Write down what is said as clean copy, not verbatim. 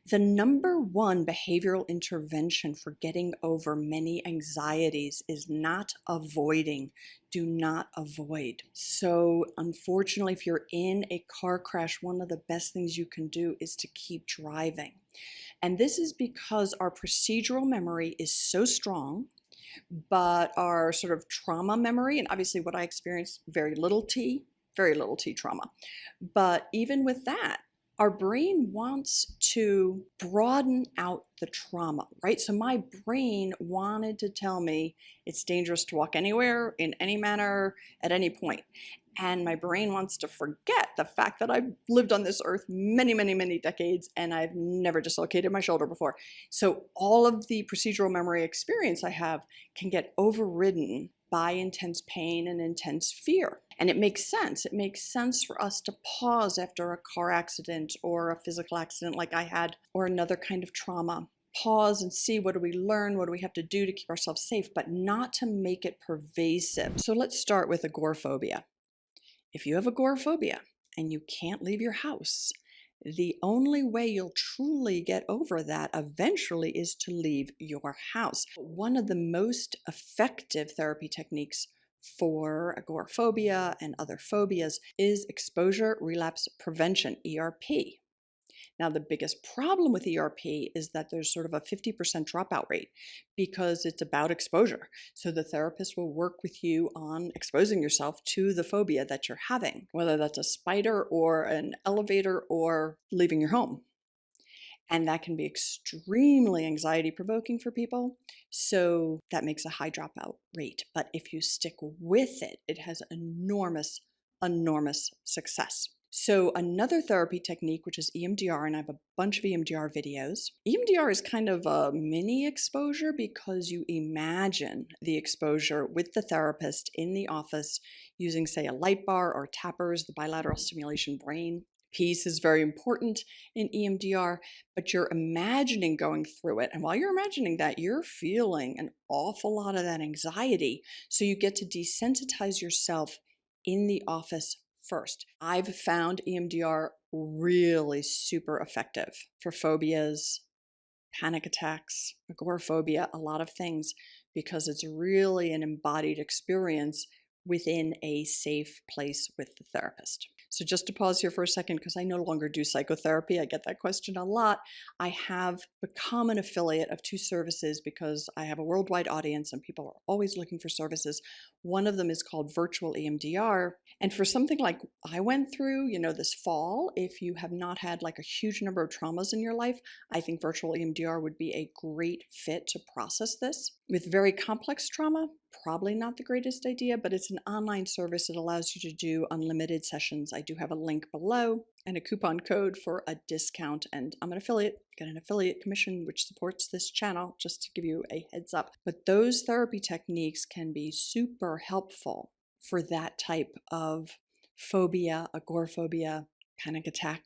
The number one behavioral intervention for getting over many anxieties is not avoiding. Do not avoid. So unfortunately, if you're in a car crash, one of the best things you can do is to keep driving. And this is because our procedural memory is so strong, but our sort of trauma memory, and obviously what I experienced, very little T trauma. But even with that, our brain wants to broaden out the trauma, right? So my brain wanted to tell me it's dangerous to walk anywhere, in any manner, at any point. And my brain wants to forget the fact that I've lived on this earth many, many, many decades and I've never dislocated my shoulder before. So all of the procedural memory experience I have can get overridden by intense pain and intense fear. And it makes sense. It makes sense for us to pause after a car accident or a physical accident like I had, or another kind of trauma. Pause and see, what do we learn? What do we have to do to keep ourselves safe, but not to make it pervasive. So let's start with agoraphobia. If you have agoraphobia and you can't leave your house, the only way you'll truly get over that eventually is to leave your house. One of the most effective therapy techniques for agoraphobia and other phobias is exposure relapse prevention, ERP. Now, the biggest problem with ERP is that there's sort of a 50% dropout rate because it's about exposure. So the therapist will work with you on exposing yourself to the phobia that you're having, whether that's a spider or an elevator or leaving your home. And that can be extremely anxiety provoking for people. So that makes a high dropout rate. But if you stick with it, it has enormous, enormous success. So another therapy technique, which is EMDR, and I have a bunch of EMDR videos. EMDR is kind of a mini exposure because you imagine the exposure with the therapist in the office using, say, a light bar or tappers, the bilateral stimulation brain piece is very important in EMDR, but you're imagining going through it. And while you're imagining that, you're feeling an awful lot of that anxiety. So you get to desensitize yourself in the office first. I've found EMDR really super effective for phobias, panic attacks, agoraphobia, a lot of things, because it's really an embodied experience within a safe place with the therapist. So just to pause here for a second, because I no longer do psychotherapy. I get that question a lot. I have become an affiliate of two services because I have a worldwide audience and people are always looking for services. One of them is called virtual EMDR. And for something like I went through, this fall, if you have not had like a huge number of traumas in your life, I think virtual EMDR would be a great fit to process this. With very complex trauma, probably not the greatest idea, but it's an online service that allows you to do unlimited sessions. I do have a link below and a coupon code for a discount, and I'm an affiliate, get an affiliate commission which supports this channel, just to give you a heads up. But those therapy techniques can be super helpful for that type of phobia, agoraphobia, panic attack.